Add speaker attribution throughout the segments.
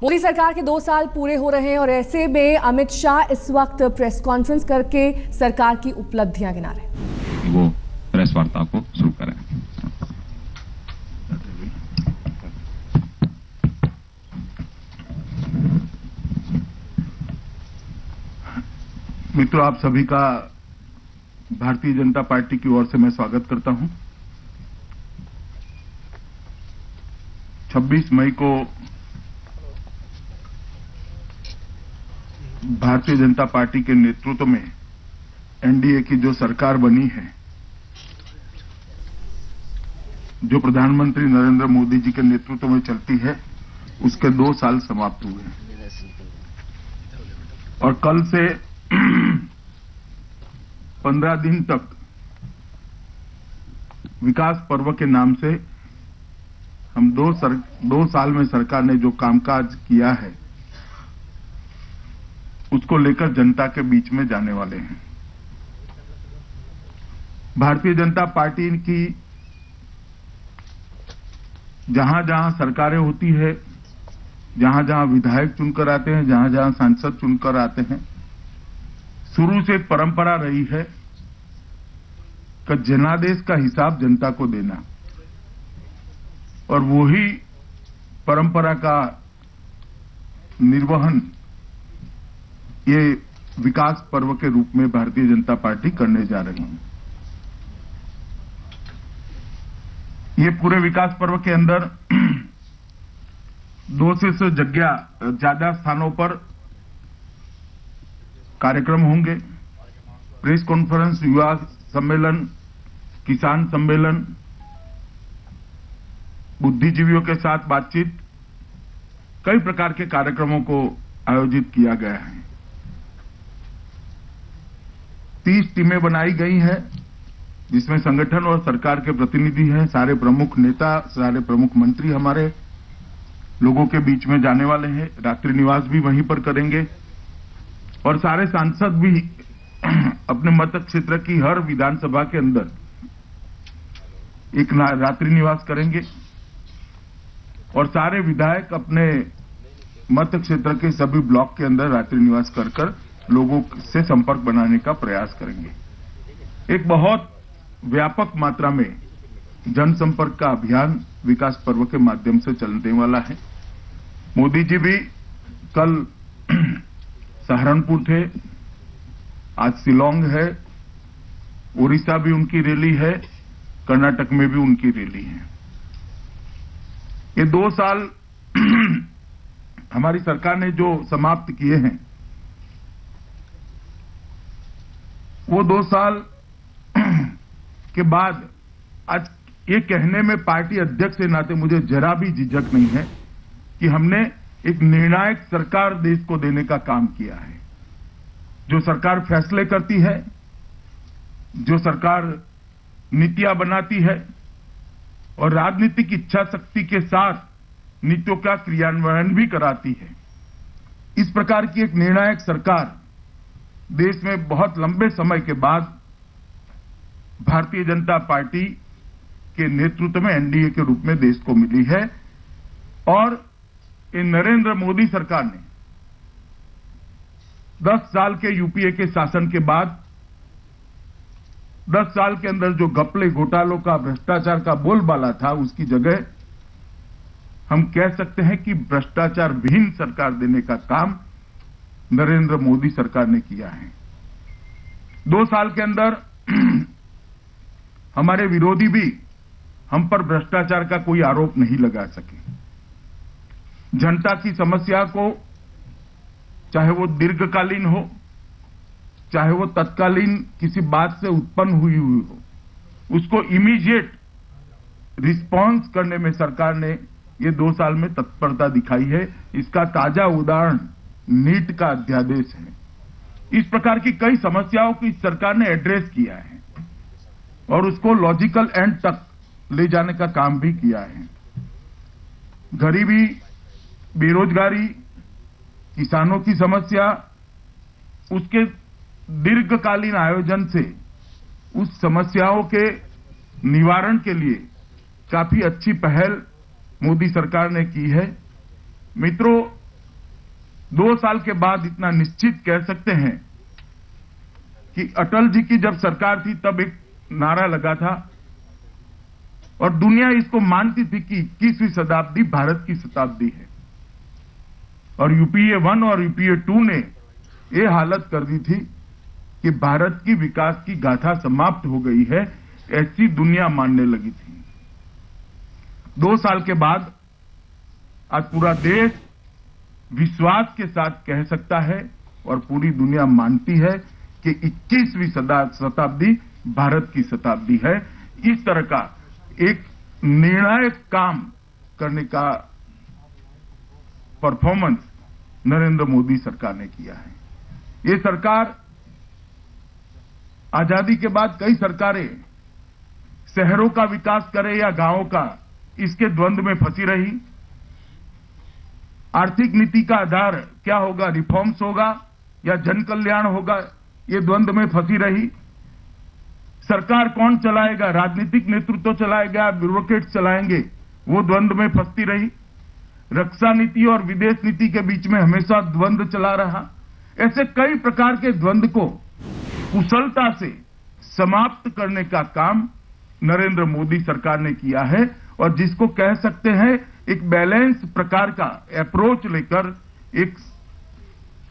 Speaker 1: मोदी सरकार के 2 साल पूरे हो रहे हैं और ऐसे में अमित शाह इस वक्त प्रेस कॉन्फ्रेंस करके सरकार की उपलब्धियां गिना रहे हैं।
Speaker 2: वो प्रेस वार्ता को शुरू करें।
Speaker 3: मित्रों, आप सभी का भारतीय जनता पार्टी की ओर से मैं स्वागत करता हूं। 26 मई को भारतीय जनता पार्टी के नेतृत्व में एनडीए की जो सरकार बनी है, जो प्रधानमंत्री नरेंद्र मोदी जी के नेतृत्व में चलती है, उसके 2 साल समाप्त हुए हैं और कल से 15 दिन तक विकास पर्व के नाम से हम 2 साल में सरकार ने जो कामकाज किया है उसको लेकर जनता के बीच में जाने वाले हैं। भारतीय जनता पार्टी की जहां जहां सरकारें होती है, जहां जहां विधायक चुनकर आते हैं, जहां जहां सांसद चुनकर आते हैं, शुरू से एक परंपरा रही है कि जनादेश का हिसाब जनता को देना, और वही परंपरा का निर्वहन ये विकास पर्व के रूप में भारतीय जनता पार्टी करने जा रही है। ये पूरे विकास पर्व के अंदर 200 से ज्यादा स्थानों पर कार्यक्रम होंगे। प्रेस कॉन्फ्रेंस, युवा सम्मेलन, किसान सम्मेलन, बुद्धिजीवियों के साथ बातचीत, कई प्रकार के कार्यक्रमों को आयोजित किया गया है। 30 टीमें बनाई गई हैं, जिसमें संगठन और सरकार के प्रतिनिधि हैं। सारे प्रमुख नेता, सारे प्रमुख मंत्री हमारे लोगों के बीच में जाने वाले हैं। रात्रि निवास भी वहीं पर करेंगे और सारे सांसद भी अपने मत क्षेत्र की हर विधानसभा के अंदर एक रात्रि निवास करेंगे और सारे विधायक अपने मत क्षेत्र के सभी ब्लॉक के अंदर रात्रि निवास कर लोगों से संपर्क बनाने का प्रयास करेंगे। एक बहुत व्यापक मात्रा में जनसंपर्क का अभियान विकास पर्व के माध्यम से चलने वाला है। मोदी जी भी कल सहारनपुर थे, आज शिलोंग है, उड़ीसा भी उनकी रैली है, कर्नाटक में भी उनकी रैली है। ये 2 साल हमारी सरकार ने जो समाप्त किए हैं, वो 2 साल के बाद आज ये कहने में पार्टी अध्यक्ष के नाते मुझे जरा भी झिझक नहीं है कि हमने एक निर्णायक सरकार देश को देने का काम किया है। जो सरकार फैसले करती है, जो सरकार नीतियां बनाती है और राजनीतिक इच्छा शक्ति के साथ नीतियों का क्रियान्वयन भी कराती है, इस प्रकार की एक निर्णायक सरकार देश में बहुत लंबे समय के बाद भारतीय जनता पार्टी के नेतृत्व में एनडीए के रूप में देश को मिली है। और ये नरेंद्र मोदी सरकार ने 10 साल के यूपीए के शासन के बाद 10 साल के अंदर जो घपले घोटालों का, भ्रष्टाचार का बोलबाला था, उसकी जगह हम कह सकते हैं कि भ्रष्टाचार विहीन सरकार देने का काम नरेंद्र मोदी सरकार ने किया है। 2 साल के अंदर हमारे विरोधी भी हम पर भ्रष्टाचार का कोई आरोप नहीं लगा सके। जनता की समस्या को, चाहे वो दीर्घकालीन हो, चाहे वो तत्कालीन किसी बात से उत्पन्न हुई हो, उसको इमीडिएट रिस्पांस करने में सरकार ने ये 2 साल में तत्परता दिखाई है। इसका ताजा उदाहरण नीट का अध्यादेश है। इस प्रकार की कई समस्याओं को इस सरकार ने एड्रेस किया है और उसको लॉजिकल एंड तक ले जाने का काम भी किया है। गरीबी, बेरोजगारी, किसानों की समस्या, उसके दीर्घकालीन आयोजन से उस समस्याओं के निवारण के लिए काफी अच्छी पहल मोदी सरकार ने की है। मित्रों, 2 साल के बाद इतना निश्चित कह सकते हैं कि अटल जी की जब सरकार थी तब एक नारा लगा था और दुनिया इसको मानती थी कि 21वीं शताब्दी भारत की शताब्दी है, और यूपीए 1 और यूपीए 2 ने ये हालत कर दी थी कि भारत की विकास की गाथा समाप्त हो गई है, ऐसी दुनिया मानने लगी थी। 2 साल के बाद आज पूरा देश विश्वास के साथ कह सकता है और पूरी दुनिया मानती है कि 21वीं शताब्दी भारत की शताब्दी है। इस तरह का एक निर्णायक काम करने का परफॉर्मेंस नरेंद्र मोदी सरकार ने किया है। ये सरकार आजादी के बाद कई सरकारें शहरों का विकास करे या गांवों का, इसके द्वंद्व में फंसी रही। आर्थिक नीति का आधार क्या होगा, रिफॉर्म्स होगा या जन कल्याण होगा, ये द्वंद्व में फंसी रही। सरकार कौन चलाएगा, राजनीतिक नेतृत्व चलाएगा, ब्यूरोक्रेट्स चलाएंगे, वो द्वंद्व में फंसती रही। रक्षा नीति और विदेश नीति के बीच में हमेशा द्वंद्व चला रहा। ऐसे कई प्रकार के द्वंद्व को कुशलता से समाप्त करने का काम नरेंद्र मोदी सरकार ने किया है, और जिसको कह सकते हैं एक बैलेंस प्रकार का अप्रोच लेकर एक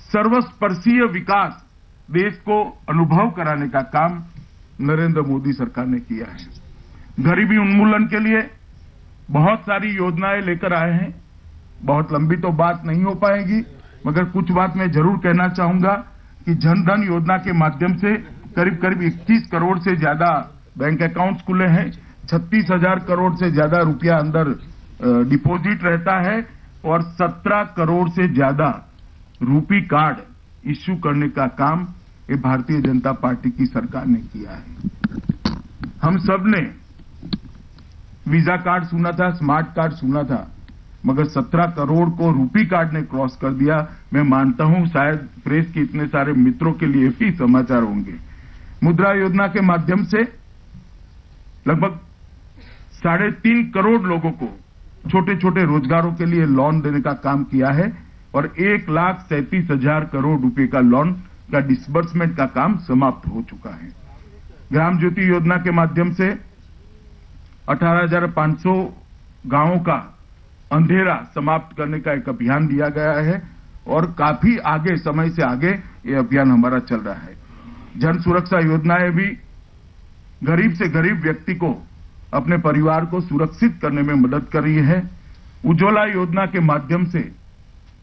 Speaker 3: सर्वस्पर्शीय विकास देश को अनुभव कराने का काम नरेंद्र मोदी सरकार ने किया है। गरीबी उन्मूलन के लिए बहुत सारी योजनाएं लेकर आए हैं। बहुत लंबी तो बात नहीं हो पाएगी, मगर कुछ बात मैं जरूर कहना चाहूंगा कि जन धन योजना के माध्यम से करीब करीब 21 करोड़ से ज्यादा बैंक अकाउंट्स खुले हैं। 36,000 करोड़ से ज्यादा रुपया अंदर डिपॉजिट रहता है, और 17 करोड़ से ज्यादा रूपी कार्ड इश्यू करने का काम ये भारतीय जनता पार्टी की सरकार ने किया है। हम सब ने वीजा कार्ड सुना था, स्मार्ट कार्ड सुना था, मगर 17 करोड़ को रूपी कार्ड ने क्रॉस कर दिया। मैं मानता हूं शायद प्रेस के इतने सारे मित्रों के लिए भी समाचार होंगे। मुद्रा योजना के माध्यम से लगभग 3.5 करोड़ लोगों को छोटे छोटे रोजगारों के लिए लोन देने का काम किया है, और 1,37,000 करोड़ रुपए का लोन का डिसबर्समेंट का काम समाप्त हो चुका है। ग्राम ज्योति योजना के माध्यम से 18,500 गांवों का अंधेरा समाप्त करने का एक अभियान दिया गया है, और काफी आगे, समय से आगे ये अभियान हमारा चल रहा है। जन सुरक्षा योजनाएं भी गरीब से गरीब व्यक्ति को अपने परिवार को सुरक्षित करने में मदद कर रही है। उज्ज्वला योजना के माध्यम से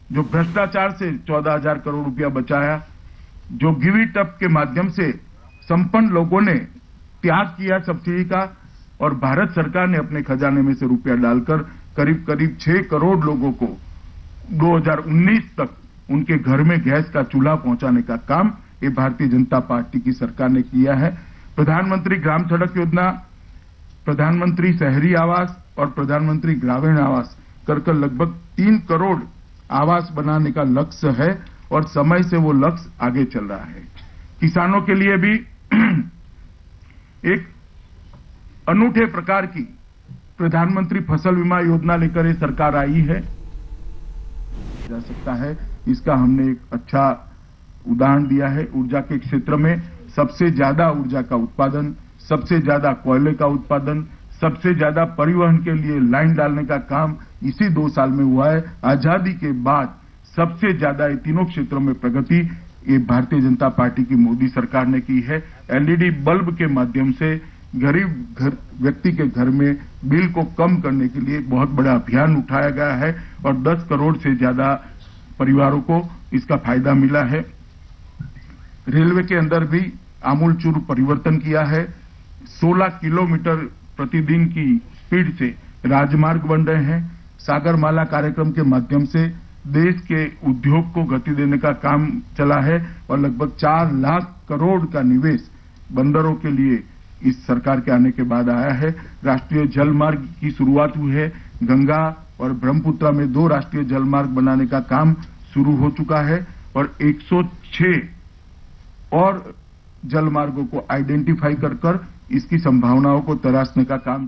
Speaker 3: जो भ्रष्टाचार से 14,000 करोड़ रुपया बचाया, जो गिव इट अप के माध्यम से संपन्न लोगों ने त्याग किया सब्सिडी का, और भारत सरकार ने अपने खजाने में से रुपया डालकर करीब करीब 6 करोड़ लोगों को 2019 तक उनके घर में गैस का चूल्हा पहुंचाने का काम ये भारतीय जनता पार्टी की सरकार ने किया है। प्रधानमंत्री ग्राम सड़क योजना, प्रधानमंत्री शहरी आवास और प्रधानमंत्री ग्रामीण आवास कर लगभग 3 करोड़ आवास बनाने का लक्ष्य है, और समय से वो लक्ष्य आगे चल रहा है। किसानों के लिए भी एक अनूठे प्रकार की प्रधानमंत्री फसल बीमा योजना लेकर ये सरकार आई है। जा सकता है, इसका हमने एक अच्छा उदाहरण दिया है। ऊर्जा के क्षेत्र में सबसे ज्यादा ऊर्जा का उत्पादन, सबसे ज्यादा कोयले का उत्पादन, सबसे ज्यादा परिवहन के लिए लाइन डालने का काम इसी 2 साल में हुआ है। आजादी के बाद सबसे ज्यादा ये तीनों क्षेत्रों में प्रगति ये भारतीय जनता पार्टी की मोदी सरकार ने की है। एलईडी बल्ब के माध्यम से गरीब व्यक्ति के घर में बिल को कम करने के लिए बहुत बड़ा अभियान उठाया गया है, और 10 करोड़ से ज्यादा परिवारों को इसका फायदा मिला है। रेलवे के अंदर भी आमूलचूल परिवर्तन किया है। 16 किलोमीटर प्रतिदिन की स्पीड से राजमार्ग बन रहे हैं। सागरमाला कार्यक्रम के माध्यम से देश के उद्योग को गति देने का काम चला है, और लगभग 4 लाख करोड़ का निवेश बंदरों के लिए इस सरकार के आने के बाद आया है। राष्ट्रीय जल मार्ग की शुरुआत हुई है। गंगा और ब्रह्मपुत्र में 2 राष्ट्रीय जल मार्ग बनाने का काम शुरू हो चुका है, और 106 और जल मार्गों को आइडेंटिफाई कर इसकी संभावनाओं को तराशने का काम